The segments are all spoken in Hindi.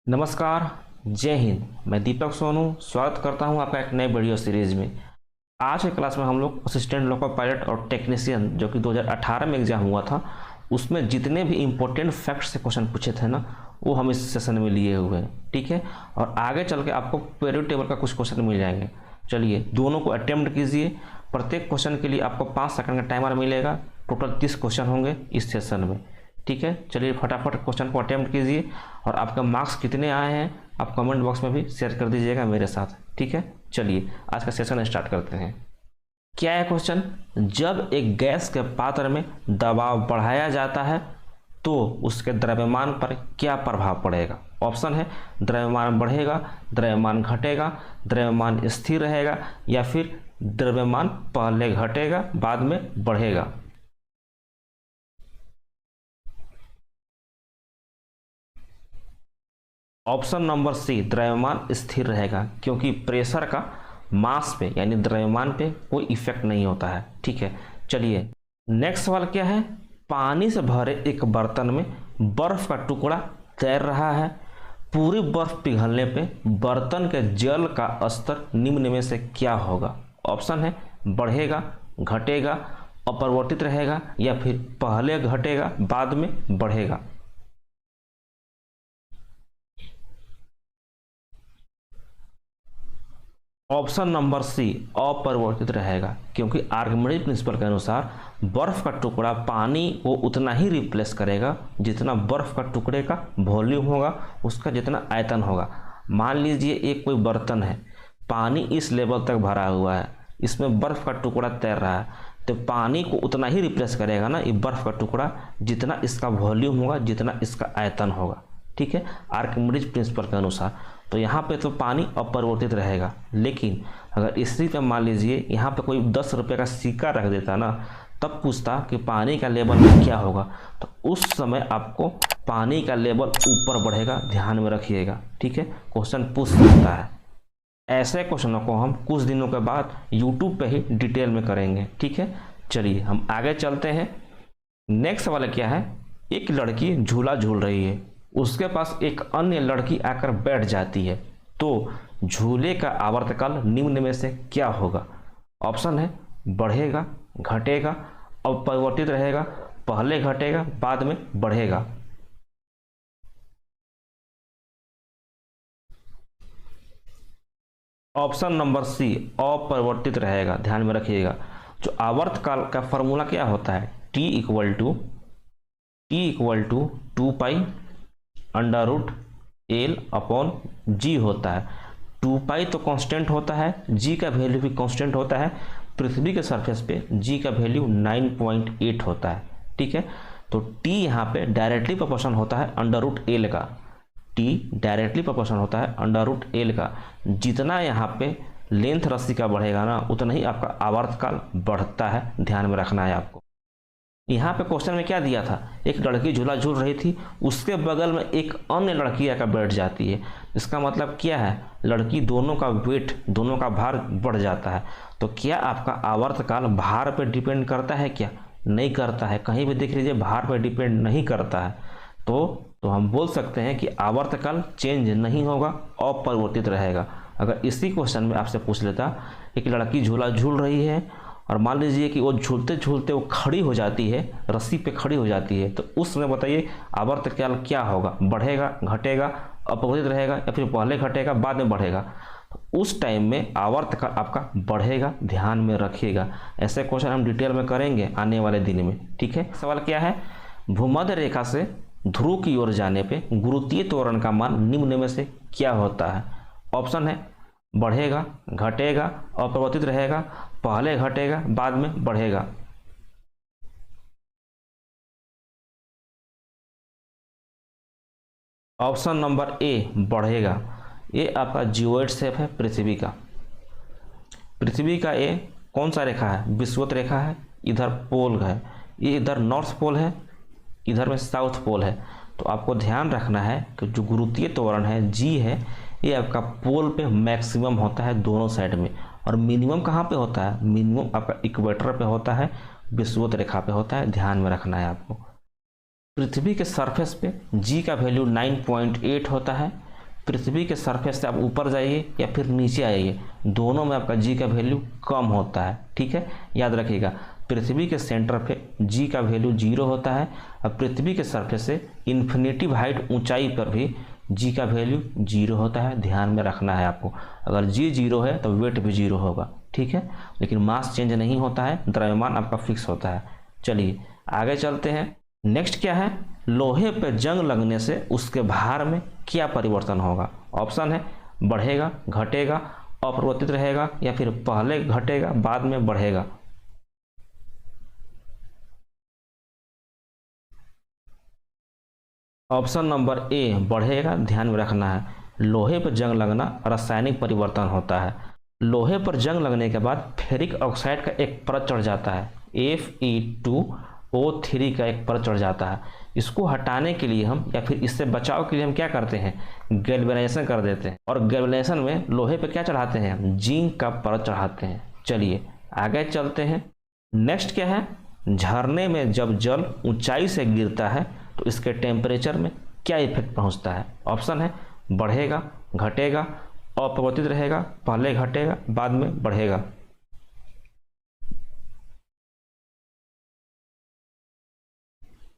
नमस्कार। जय हिंद। मैं दीपक सोनू स्वागत करता हूं आपका एक नए वीडियो सीरीज में। आज के क्लास में हम लोग असिस्टेंट लोको पायलट और टेक्नीशियन जो कि 2018 में एग्जाम हुआ था उसमें जितने भी इंपॉर्टेंट फैक्ट से क्वेश्चन पूछे थे ना वो हम इस सेशन में लिए हुए हैं, ठीक है। और आगे चल के आपको पीरियड टेबल का कुछ क्वेश्चन मिल जाएंगे। चलिए दोनों को अटेम्प्ट कीजिए। प्रत्येक क्वेश्चन के लिए आपको 5 सेकंड का टाइमर मिलेगा। टोटल 30 क्वेश्चन होंगे इस सेशन में, ठीक है। चलिए फटाफट क्वेश्चन को अटेम्प्ट कीजिए और आपका मार्क्स कितने आए हैं आप कमेंट बॉक्स में भी शेयर कर दीजिएगा मेरे साथ, ठीक है। चलिए आज का सेशन स्टार्ट करते हैं। क्या है क्वेश्चन? जब एक गैस के पात्र में दबाव बढ़ाया जाता है तो उसके द्रव्यमान पर क्या प्रभाव पड़ेगा? ऑप्शन है द्रव्यमान बढ़ेगा, द्रव्यमान घटेगा, द्रव्यमान स्थिर रहेगा या फिर द्रव्यमान पहले घटेगा बाद में बढ़ेगा। ऑप्शन नंबर सी द्रव्यमान स्थिर रहेगा, क्योंकि प्रेशर का मास पे यानी द्रव्यमान पे कोई इफेक्ट नहीं होता है, ठीक है। चलिए नेक्स्ट सवाल क्या है? पानी से भरे एक बर्तन में बर्फ का टुकड़ा तैर रहा है। पूरी बर्फ पिघलने पे बर्तन के जल का स्तर निम्न में से क्या होगा? ऑप्शन है बढ़ेगा, घटेगा, अपरिवर्तित रहेगा या फिर पहले घटेगा बाद में बढ़ेगा। ऑप्शन नंबर सी अपरिवर्तित रहेगा, क्योंकि आर्किमिडीज प्रिंसिपल के अनुसार बर्फ का टुकड़ा पानी को उतना ही रिप्लेस करेगा जितना बर्फ का टुकड़े का वॉल्यूम होगा, उसका जितना आयतन होगा। मान लीजिए एक कोई बर्तन है, पानी इस लेवल तक भरा हुआ है, इसमें बर्फ का टुकड़ा तैर रहा है, तो पानी को उतना ही रिप्लेस करेगा ना ये बर्फ का टुकड़ा जितना इसका वॉल्यूम होगा, जितना इसका आयतन होगा, ठीक है, आर्किमिडीज प्रिंसिपल के अनुसार। तो यहाँ पे तो पानी अपरिवर्तित रहेगा, लेकिन अगर इसी पे मान लीजिए यहाँ पे कोई 10 रुपये का सिक्का रख देता ना, तब पूछता कि पानी का लेवल में क्या होगा, तो उस समय आपको पानी का लेवल ऊपर बढ़ेगा, ध्यान में रखिएगा, ठीक है। क्वेश्चन पूछ सकता है। ऐसे क्वेश्चनों को हम कुछ दिनों के बाद यूट्यूब पे ही डिटेल में करेंगे, ठीक है। चलिए हम आगे चलते हैं। नेक्स्ट सवाल क्या है? एक लड़की झूला झूल रही है, उसके पास एक अन्य लड़की आकर बैठ जाती है, तो झूले का आवर्तकाल निम्न में से क्या होगा? ऑप्शन है बढ़ेगा, घटेगा, अपरिवर्तित रहेगा, पहले घटेगा बाद में बढ़ेगा। ऑप्शन नंबर सी अपरिवर्तित रहेगा, ध्यान में रखिएगा। जो आवर्तकाल का फॉर्मूला क्या होता है? T equal to 2 pi under root L upon G होता है। 2 पाई तो कांस्टेंट होता है, जी का वैल्यू भी कांस्टेंट होता है। पृथ्वी के सरफेस पे जी का वैल्यू 9.8 होता है, ठीक है। तो टी यहाँ पे डायरेक्टली प्रोपोर्शन होता है अंडर रूट एल का। टी डायरेक्टली प्रोपोर्शन होता है अंडर रूट एल का। जितना यहाँ पे लेंथ रस्सी का बढ़ेगा ना उतना ही आपका आवर्तकाल बढ़ता है, ध्यान में रखना है आपको। यहाँ पे क्वेश्चन में क्या दिया था? एक लड़की झूला झूल रही थी, उसके बगल में एक अन्य लड़की आकर बैठ जाती है। इसका मतलब क्या है? लड़की दोनों का वेट, दोनों का भार बढ़ जाता है। तो क्या आपका आवर्तकाल भार पर डिपेंड करता है क्या? नहीं करता है। कहीं भी देख लीजिए भार पर डिपेंड नहीं करता है। तो हम बोल सकते हैं कि आवर्तकाल चेंज नहीं होगा, अपरिवर्तित रहेगा। अगर इसी क्वेश्चन में आपसे पूछ लेता एक लड़की झूला झूल रही है और मान लीजिए कि वो झूलते झूलते वो खड़ी हो जाती है, रस्सी पे खड़ी हो जाती है, तो उस समय बताइए आवर्तकाल क्या होगा? बढ़ेगा, घटेगा, अपरिवर्तित रहेगा या फिर पहले घटेगा बाद में बढ़ेगा? तो उस टाइम में आवर्तकाल आपका बढ़ेगा, ध्यान में रखिएगा। ऐसे क्वेश्चन हम डिटेल में करेंगे आने वाले दिन में, ठीक है। सवाल क्या है? भूमध्य रेखा से ध्रुव की ओर जाने पे गुरुत्वीय त्वरण का मान निम्न में से क्या होता है? ऑप्शन है बढ़ेगा, घटेगा, अपरिवर्तित रहेगा, पहले घटेगा बाद में बढ़ेगा। ऑप्शन नंबर ए बढ़ेगा। ये आपका जियोइड शेप है पृथ्वी का। पृथ्वी का ये कौन सा रेखा है? विषुवत रेखा है। इधर पोल है, ये इधर नॉर्थ पोल है, इधर में साउथ पोल है। तो आपको ध्यान रखना है कि जो गुरुत्वीय त्वरण है जी है, ये आपका पोल पे मैक्सिमम होता है दोनों साइड में, और मिनिमम कहाँ पे होता है? मिनिमम आपका इक्वेटर पे होता है, विषुवत रेखा पे होता है, ध्यान में रखना है आपको। पृथ्वी के सरफेस पे जी का वैल्यू 9.8 होता है, पृथ्वी के सरफेस से आप ऊपर जाइए या फिर नीचे आइए, दोनों में आपका जी का वैल्यू कम होता है। ठीक है, याद रखिएगा, पृथ्वी के सेंटर पे जी का वैल्यू 0 होता है और पृथ्वी के सरफेस से इन्फिनिटिव हाइट ऊंचाई पर भी जी का वैल्यू 0 होता है। ध्यान में रखना है आपको, अगर जी 0 है तो वेट भी 0 होगा। ठीक है, लेकिन मास चेंज नहीं होता है, द्रव्यमान आपका फिक्स होता है। चलिए आगे चलते हैं। नेक्स्ट क्या है, लोहे पर जंग लगने से उसके भार में क्या परिवर्तन होगा। ऑप्शन है बढ़ेगा, घटेगा, अपरिवर्तित रहेगा या फिर पहले घटेगा बाद में बढ़ेगा। ऑप्शन नंबर ए बढ़ेगा। ध्यान में रखना है, लोहे पर जंग लगना रासायनिक परिवर्तन होता है। लोहे पर जंग लगने के बाद फेरिक ऑक्साइड का एक परत चढ़ जाता है, Fe2O3 का एक परत चढ़ जाता है। इसको हटाने के लिए हम या फिर इससे बचाव के लिए हम क्या करते हैं, गैल्वेनाइजेशन कर देते हैं। और गैल्वेनाइजेशन में लोहे पे क्या चढ़ाते हैं, जिंक का परत चढ़ाते हैं। चलिए आगे चलते हैं। नेक्स्ट क्या है, झरने में जब जल ऊंचाई से गिरता है तो इसके टेम्परेचर में क्या इफेक्ट पहुंचता है। ऑप्शन है बढ़ेगा, घटेगा, अपरिवर्तित रहेगा, पहले घटेगा बाद में बढ़ेगा।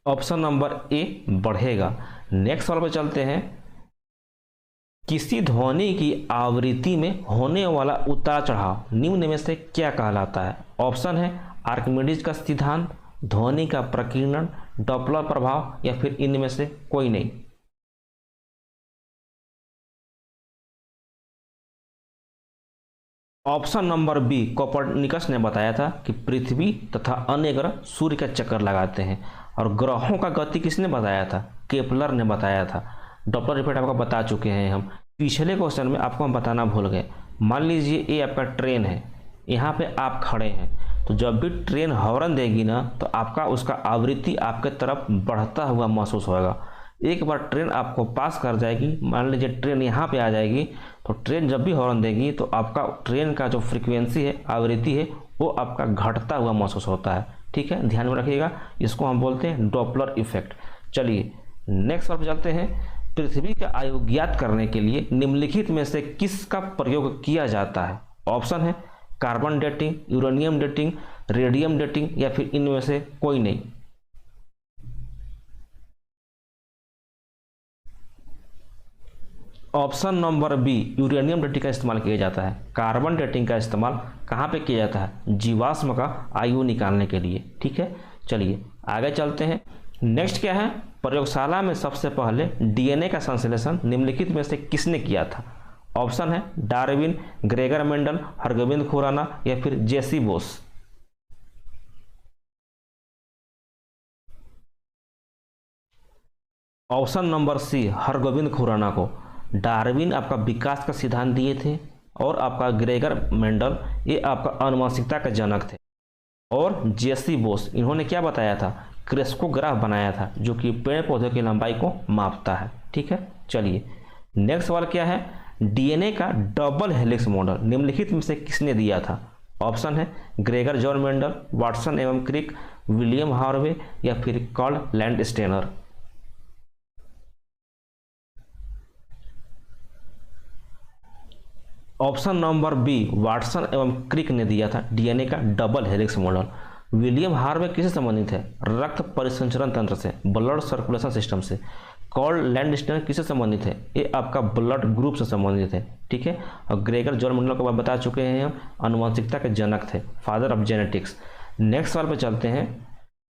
ऑप्शन नंबर ए बढ़ेगा। नेक्स्ट सवाल पर चलते हैं। किसी ध्वनि की आवृत्ति में होने वाला उतार चढ़ाव निम्न में से क्या कहलाता है। ऑप्शन है आर्किमिडीज का सिद्धांत, ध्वनि का प्रकीर्णन, डॉपलर प्रभाव या फिर इनमें से कोई नहीं। ऑप्शन नंबर बी कोपरनिकस ने बताया था कि पृथ्वी तथा अन्य ग्रह सूर्य का चक्कर लगाते हैं। और ग्रहों का गति किसने बताया था, केपलर ने बताया था। डॉपलर इफेक्ट आपको बता चुके हैं हम, पिछले क्वेश्चन में आपको हम बताना भूल गए। मान लीजिए ये आपका ट्रेन है, यहाँ पे आप खड़े हैं, तो जब भी ट्रेन हॉर्न देगी ना तो आपका उसका आवृत्ति आपके तरफ बढ़ता हुआ महसूस होगा। एक बार ट्रेन आपको पास कर जाएगी, मान लीजिए ट्रेन यहाँ पे आ जाएगी, तो ट्रेन जब भी हॉर्न देगी तो आपका ट्रेन का जो फ्रीक्वेंसी है, आवृत्ति है, वो आपका घटता हुआ महसूस होता है। ठीक है, ध्यान में रखिएगा, इसको हम बोलते हैं डॉपलर इफेक्ट। चलिए नेक्स्ट पर चलते हैं। पृथ्वी का आयु ज्ञात करने के लिए निम्नलिखित में से किसका प्रयोग किया जाता है। ऑप्शन है carbon dating, uranium dating, radium dating या फिर इनमें से कोई नहीं। Option number B uranium dating का इस्तेमाल किया जाता है। कार्बन डेटिंग का इस्तेमाल कहाँ पे किया जाता है, जीवाश्म का आयु निकालने के लिए। ठीक है, चलिए आगे चलते हैं। नेक्स्ट क्या है, प्रयोगशाला में सबसे पहले डीएनए का संश्लेषण निम्नलिखित में से किसने किया था। ऑप्शन है Darwin, Gregor Mendel, Hargobind Khorana या फिर J C Bose. Option number C Hargobind Khorana को। डार्विन आपका विकास का सिद्धांत दिए थे और आपका ग्रेगर मेंडल ये आपका आनुवंशिकता के जनक थे। और जेसी बोस इन्होंने क्या बताया था, क्रेस्कोग्राफ बनाया था जो कि पेड़ पौधों की लंबाई को मापता है। ठीक है, चलिए नेक्स्ट सवाल क्या है, डीएनए का डबल हेलिक्स मॉडल निम्नलिखित में से किसने दिया था। ऑप्शन है ग्रेगर जॉन मेंडल, वाटसन एवं क्रिक, विलियम हार्वे या फिर Karl Landsteiner. Option number B Watson एवं क्रिक ने दिया था डीएनए का double helix model. William Harvey किससे संबंधित है, रक्त परिसंचरण तंत्र से, ब्लड सर्कुलेशन सिस्टम से। कार्ल लैंडस्टेनर किससे संबंधित है, ये आपका ब्लड ग्रुप से संबंधित है। ठीक है, और ग्रेगर जॉन मेंडल को बता चुके हैं हम, आनुवंशिकता के जनक थे, फादर ऑफ जेनेटिक्स। नेक्स्ट सवाल पर चलते हैं।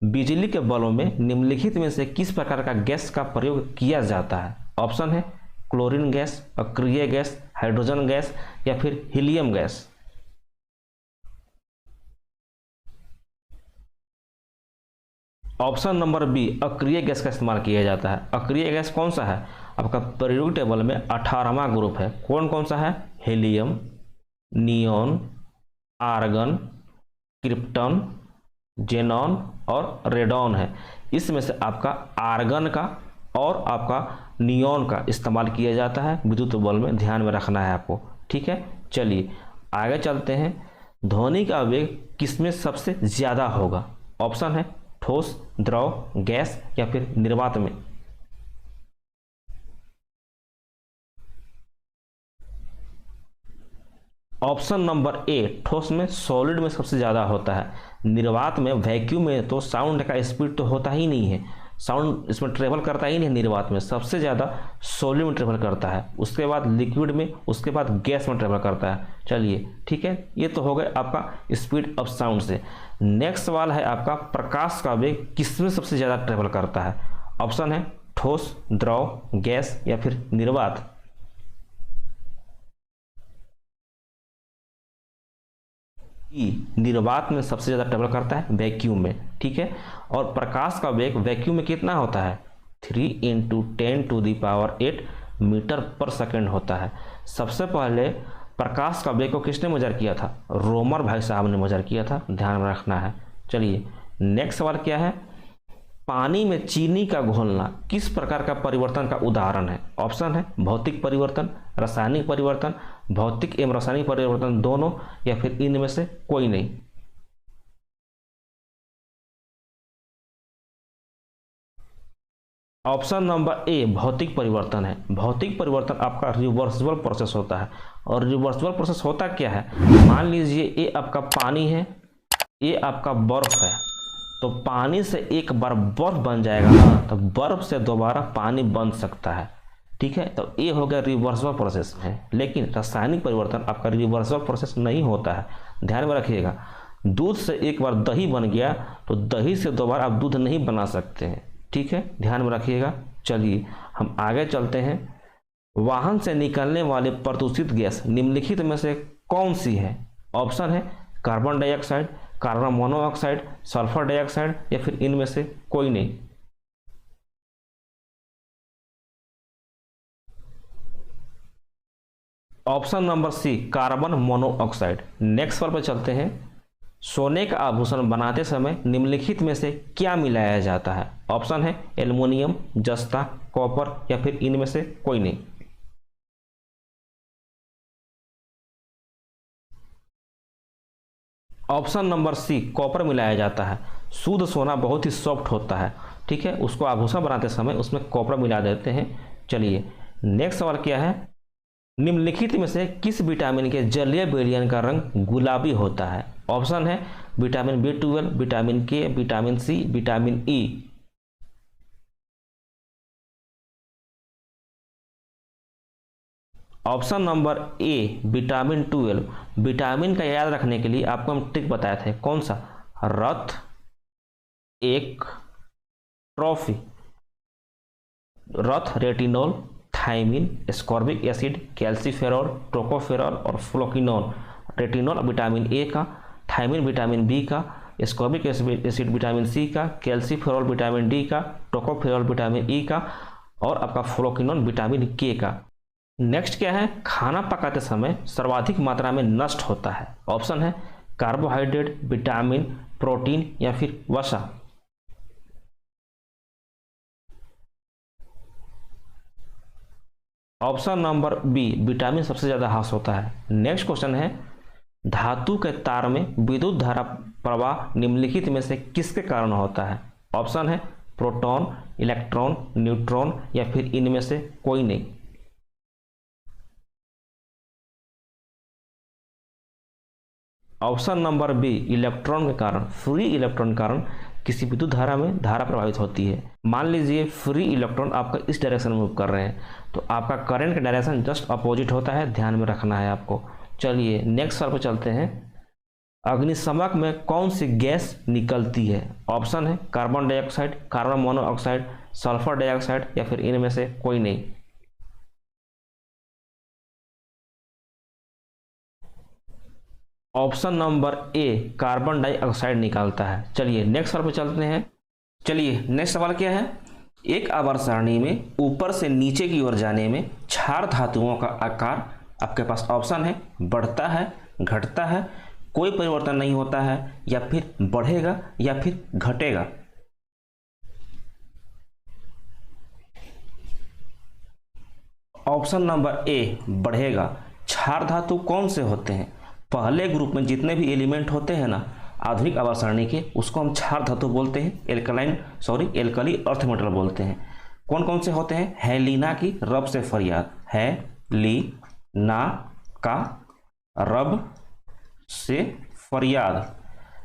बिजली के बल्बों में निम्नलिखित में से किस प्रकार का गैस का प्रयोग किया जाता है। ऑप्शन है क्लोरीन गैस, अक्रिय गैस, हाइड्रोजन गैस या फिर helium gas. Option number B अक्रिय गैस का इस्तेमाल किया जाता है। अक्रिय गैस कौन सा है, आपका पीरियोडिक टेबल में 18वां ग्रुप है। कौन कौन सा है, helium, neon, argon, krypton, xenon और रेडॉन है। इसमें से आपका आर्गन का और आपका नियोन का इस्तेमाल किया जाता है विद्युत बल्ब में, ध्यान में रखना है आपको। ठीक है, चलिए आगे चलते हैं। ध्वनि का वेग किसमें सबसे ज़्यादा होगा। ऑप्शन है ठोस, द्रव, गैस या फिर निर्वात में। ऑप्शन नंबर ए, ठोस में सॉलिड में सबसे ज़्यादा होता है। निर्वात में, वैक्यूम में तो साउंड का स्पीड तो होता ही नहीं है, साउंड इसमें ट्रेवल करता ही नहीं। निर्वात में सबसे ज़्यादा सॉलिड में ट्रेवल करता है, उसके बाद लिक्विड में, उसके बाद गैस में ट्रेवल करता है। चलिए ठीक है, ये तो हो गया आपका स्पीड ऑफ साउंड से। नेक्स्ट सवाल है आपका, प्रकाश का वेग किसमें सबसे ज़्यादा ट्रेवल करता है? ऑप्शन है ठोस, द्रव, गैस या फिर निर्वात। निर्वात में सबसे ज़्यादा ट्रेवल करता है, वैक्यूम में, ठीक है। और प्रकाश का वेग वैक्यूम में कितना होता है? 3 × 10⁸ मीटर पर सेकेंड होता है। सबसे पहले प्रकाश का वेग को किसने मेजर किया था? रोमर भाई साहब ने मेजर किया था, ध्यान में रखना है। चलिए नेक्स्ट सवाल क्या है, पानी में चीनी का घोलना किस प्रकार का परिवर्तन का उदाहरण है? ऑप्शन है भौतिक परिवर्तन, रासायनिक परिवर्तन, भौतिक एवं रासायनिक परिवर्तन दोनों, या फिर इनमें से कोई नहीं। ऑप्शन नंबर ए, भौतिक परिवर्तन है। भौतिक परिवर्तन आपका रिवर्सिबल प्रोसेस होता है। और रिवर्सिबल प्रोसेस होता क्या है? मान लीजिए ये आपका पानी है, ये आपका बर्फ है, तो पानी से एक बार बर्फ बन जाएगा ना, तो बर्फ से दोबारा पानी बन सकता है, ठीक है। तो ये हो गया रिवर्सिबल प्रोसेस है। लेकिन रासायनिक परिवर्तन आपका रिवर्सिबल प्रोसेस नहीं होता है, ध्यान में रखिएगा। दूध से एक बार दही बन गया तो दही से दोबारा आप दूध नहीं बना सकते हैं, ठीक है, ध्यान में रखिएगा। चलिए हम आगे चलते हैं। वाहन से निकलने वाले प्रदूषित गैस निम्नलिखित में से कौन सी है? ऑप्शन है carbon dioxide, carbon monoxide, sulphur dioxide, या फिर इनमें से कोई नहीं। Option number C, carbon monoxide. Next सवाल पर चलते हैं। सोने का आभूषण बनाते समय निम्नलिखित में से क्या मिलाया जाता है? ऑप्शन है एल्युमिनियम, जस्ता, कॉपर, या फिर इनमें से कोई नहीं। ऑप्शन नंबर सी, कॉपर मिलाया जाता है। शुद्ध सोना बहुत ही सॉफ्ट होता है, ठीक है, उसको आभूषण बनाते समय उसमें कॉपर मिला देते हैं। चलिए नेक्स्ट सवाल क्या है, निम्नलिखित में से किस विटामिन के जलीय विलयन का रंग गुलाबी होता है? ऑप्शन है vitamin B12, vitamin K, vitamin C, vitamin E. Option number A, vitamin 12। Vitamin का याद रखने के लिए आपको हम ट्रिक बताए थे, कौन सा? रथ, एक, ट्रॉफी। रथ retinol, thiamine, ascorbic acid, calciferol, tocopherol और फ्लोकिनोन। रेटिनॉल विटामिन ए का, थायमिन विटामिन बी का, एस्कॉर्बिक एसिड विटामिन सी का, कैल्सीफेरॉल विटामिन डी का, टोकोफेरॉल विटामिन ई का, और आपका फ्लोकिनोन विटामिन के का। नेक्स्ट क्या है, खाना पकाते समय सर्वाधिक मात्रा में नष्ट होता है? ऑप्शन है कार्बोहाइड्रेट, विटामिन, प्रोटीन, या फिर वसा। ऑप्शन नंबर बी, विटामिन सबसे ज़्यादा ह्रास होता है। नेक्स्ट क्वेश्चन है, धातु के तार में विद्युत धारा प्रवाह निम्नलिखित में से किसके कारण होता है? ऑप्शन है प्रोटॉन, इलेक्ट्रॉन, न्यूट्रॉन, या फिर इनमें से कोई नहीं। ऑप्शन नंबर बी, इलेक्ट्रॉन के कारण। फ्री इलेक्ट्रॉन के कारण किसी विद्युत धारा में धारा प्रभावित होती है। मान लीजिए फ्री इलेक्ट्रॉन आपका इस डायरेक्शन में मूव कर रहे हैं, तो आपका करंट का डायरेक्शन जस्ट अपोजिट होता है, ध्यान में रखना है आपको। चलिए नेक्स्ट सवाल पर चलते हैं। अग्निशमक में कौन सी गैस निकलती है? ऑप्शन है carbon dioxide, carbon monoxide, sulphur dioxide, या फिर इनमें से कोई नहीं। ऑप्शन नंबर ए, कार्बन डाइऑक्साइड निकालता है। चलिए नेक्स्ट सवाल पर चलते हैं। चलिए नेक्स्ट सवाल क्या है, एक आवर्त सारणी में ऊपर से नीचे की ओर जाने में क्षार धातुओं का आकार आपके पास ऑप्शन है बढ़ता है, घटता है, कोई परिवर्तन नहीं होता है, या फिर बढ़ेगा या फिर घटेगा। ऑप्शन नंबर ए, बढ़ेगा। क्षार धातु कौन से होते हैं? पहले ग्रुप में जितने भी एलिमेंट होते हैं ना आधुनिक आवर्त सारणी के, उसको हम क्षार धातु बोलते हैं, एल्कली अर्थ मेटल बोलते हैं। कौन कौन से होते हैं? है लीना की, रब से फरियाद, है ली ना का रब से फरियाद,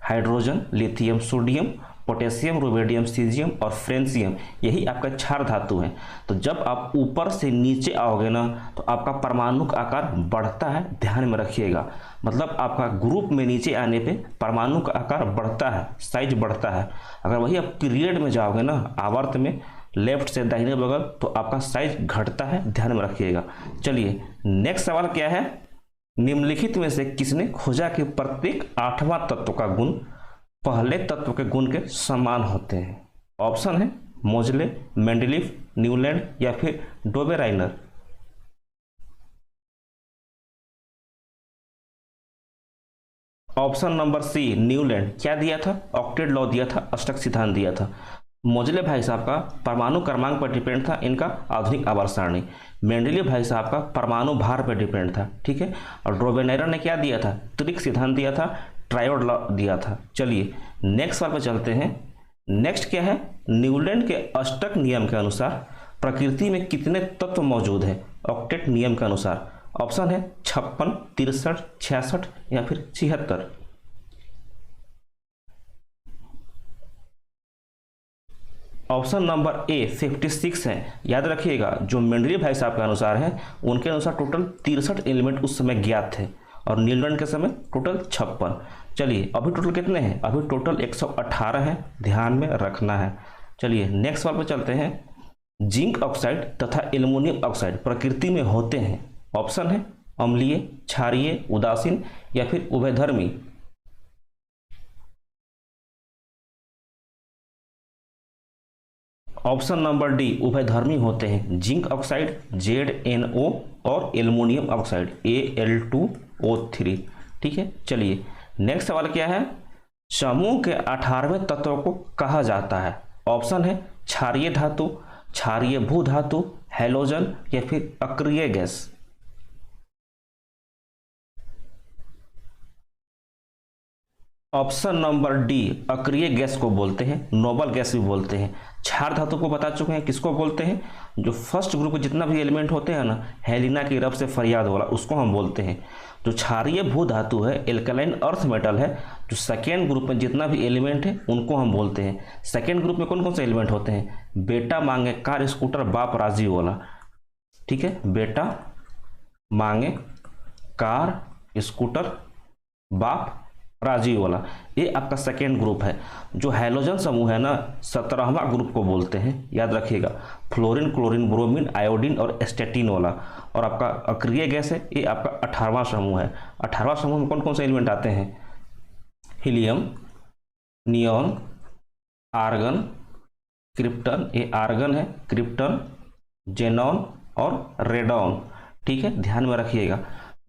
hydrogen, lithium, sodium, potassium, rubidium, caesium और फ्रेंसियम, यही आपका क्षार धातु है। तो जब आप ऊपर से नीचे आओगे ना तो आपका परमाणु का आकार बढ़ता है, ध्यान में रखिएगा। मतलब आपका ग्रुप में नीचे आने पे परमाणु का आकार बढ़ता है, साइज बढ़ता है। अगर वही आप पीरियड में जाओगे ना, आवर्त में, लेफ्ट से दाहिने बगल, तो आपका साइज घटता है, ध्यान में रखिएगा। चलिए नेक्स्ट सवाल क्या है, निम्नलिखित में से किसने खोजा कि प्रत्येक 8वां तत्व का गुण पहले तत्व के गुण के समान होते हैं? ऑप्शन है मोजले, मेंडलीफ, न्यूलैंड या फिर Dobereiner. Option number C Newland. क्या दिया था? ऑक्टेट लॉ दिया था, अष्टक सिद्धांत दिया था। मोजले भाई साहब का परमाणु क्रमांक पर डिपेंड था इनका आधुनिक आवर्त सारणी। मेंडलीव भाई साहब का परमाणु भार पर डिपेंड था, ठीक है। और डोबेराइनर ने क्या दिया था? त्रिक सिद्धांत दिया था, ट्रायोड लॉ दिया था। चलिए नेक्स्ट सवाल पर चलते हैं। नेक्स्ट क्या है, न्यूलैंड के अष्टक नियम के अनुसार प्रकृति में कितने तत्व मौजूद हैं ऑक्टेट नियम के अनुसार? ऑप्शन है 56, 63, 66 या फिर 76। ऑप्शन नंबर ए 56 है। याद रखिएगा, जो मेंडलीव भाई साहब के अनुसार है, उनके अनुसार टोटल 63 एलिमेंट उस समय ज्ञात थे और न्यूलैंड के समय टोटल 56। चलिए अभी टोटल कितने हैं? अभी टोटल 118 है, ध्यान में रखना है। चलिए नेक्स्ट सवाल पर चलते हैं। जिंक ऑक्साइड तथा एल्युमिनियम ऑक्साइड प्रकृति में होते हैं। ऑप्शन है अम्लीय, क्षारीय, उदासीन या फिर उभयधर्मी। ऑप्शन नंबर डी उभयधर्मी होते हैं। जिंक ऑक्साइड ZnO और एल्युमिनियम ऑक्साइड Al2O3, ठीक है। चलिए नेक्स्ट सवाल क्या है, समूह के 18वें तत्व को कहा जाता है? ऑप्शन है क्षारीय धातु, क्षारीय भू धातु, हैलोजन या फिर अक्रिय गैस। ऑप्शन नंबर डी अक्रिय गैस को बोलते हैं, नोबल गैस भी बोलते हैं। क्षार धातु को बता चुके हैं, किसको बोलते हैं? जो फर्स्ट ग्रुप में जितना भी एलिमेंट होते हैं ना, हेलिना की रब से फरियाद वाला, उसको हम बोलते हैं। जो क्षारीय भू धातु है, एल्कलाइन अर्थ मेटल है, जो सेकेंड ग्रुप में जितना भी एलिमेंट है उनको हम बोलते हैं। सेकेंड ग्रुप में कौन कौन से एलिमेंट होते हैं? बेटा मांगे कार स्कूटर बाप राजी वाला, ठीक है। बेटा मांगे कार स्कूटर बाप राजी वाला, ये आपका सेकेंड ग्रुप है। जो हैलोजन समूह है ना, 17वां ग्रुप को बोलते हैं, याद रखिएगा। फ्लोरीन, क्लोरीन, ब्रोमीन, आयोडीन और एस्टेटिन वाला। और आपका अक्रिय गैस है, ये आपका 18वां समूह है। 18वां समूह में कौन कौन से एलिमेंट आते हैं? हीलियम, नियॉन, आर्गन, क्रिप्टन, ये आर्गन है, क्रिप्टन, जेनॉन और रेडॉन, ठीक है, ध्यान में रखिएगा।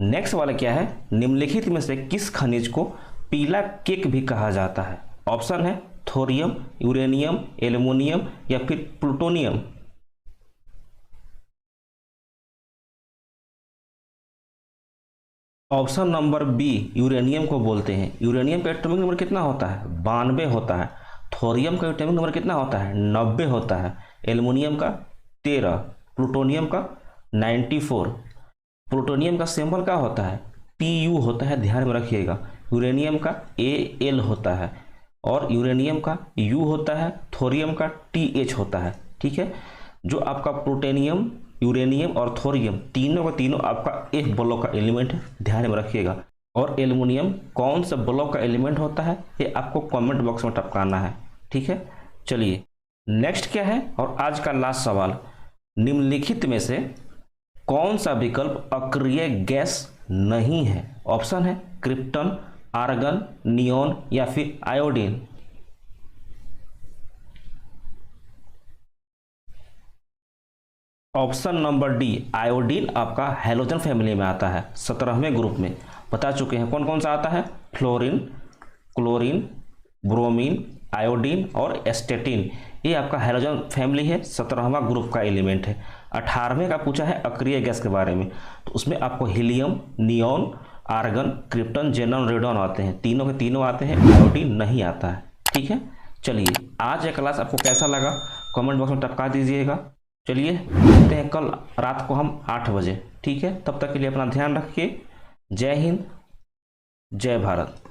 नेक्स्ट वाला क्या है, निम्नलिखित में से किस खनिज को पीला केक भी कहा जाता है? ऑप्शन है थोरियम, यूरेनियम, एल्युमिनियम या फिर plutonium. Option number B uranium को बोलते हैं। यूरेनियम का एटॉमिक नंबर कितना होता है? 92 होता है। थोरियम का एटॉमिक नंबर कितना होता है? 90 होता है। एल्युमिनियम का 13, प्लूटोनियम का 94। प्लूटोनियम का सिंबल क्या होता है? Pu होता है, ध्यान में रखिएगा। यूरेनियम का Al होता है और यूरेनियम का U होता है, थोरियम का Th होता है, ठीक है। जो आपका प्लूटोनियम, यूरेनियम और थोरियम तीनों का तीनों आपका एक ब्लॉक का एलिमेंट है, ध्यान में रखिएगा। और एल्युमिनियम कौन सा ब्लॉक का एलिमेंट होता है, ये आपको कमेंट बॉक्स में टपकाना है, ठीक है। चलिए नेक्स्ट क्या है, और आज का लास्ट सवाल, निम्नलिखित में से कौन सा विकल्प अक्रिय गैस नहीं है? ऑप्शन है क्रिप्टन, आर्गन, नियॉन या फिर iodine. Option number D iodine आपका हैलोजन फैमिली में आता है, 17वें ग्रुप में। बता चुके हैं कौन कौन सा आता है? फ्लोरीन, क्लोरीन, ब्रोमीन, आयोडीन और एस्टेटिन, ये आपका हैलोजन फैमिली है, 17वां ग्रुप का एलिमेंट है। 18वें का पूछा है अक्रिय गैस के बारे में, तो उसमें आपको helium, neon, argon, krypton, xenon, radon आते हैं, तीनों के तीनों आते हैं, आयोडीन नहीं आता है, ठीक है। चलिए आज ये क्लास आपको कैसा लगा कमेंट बॉक्स में टपका दीजिएगा। चलिए मिलते हैं कल रात को हम 8 बजे, ठीक है। तब तक के लिए अपना ध्यान रखिए। जय हिंद, जय भारत।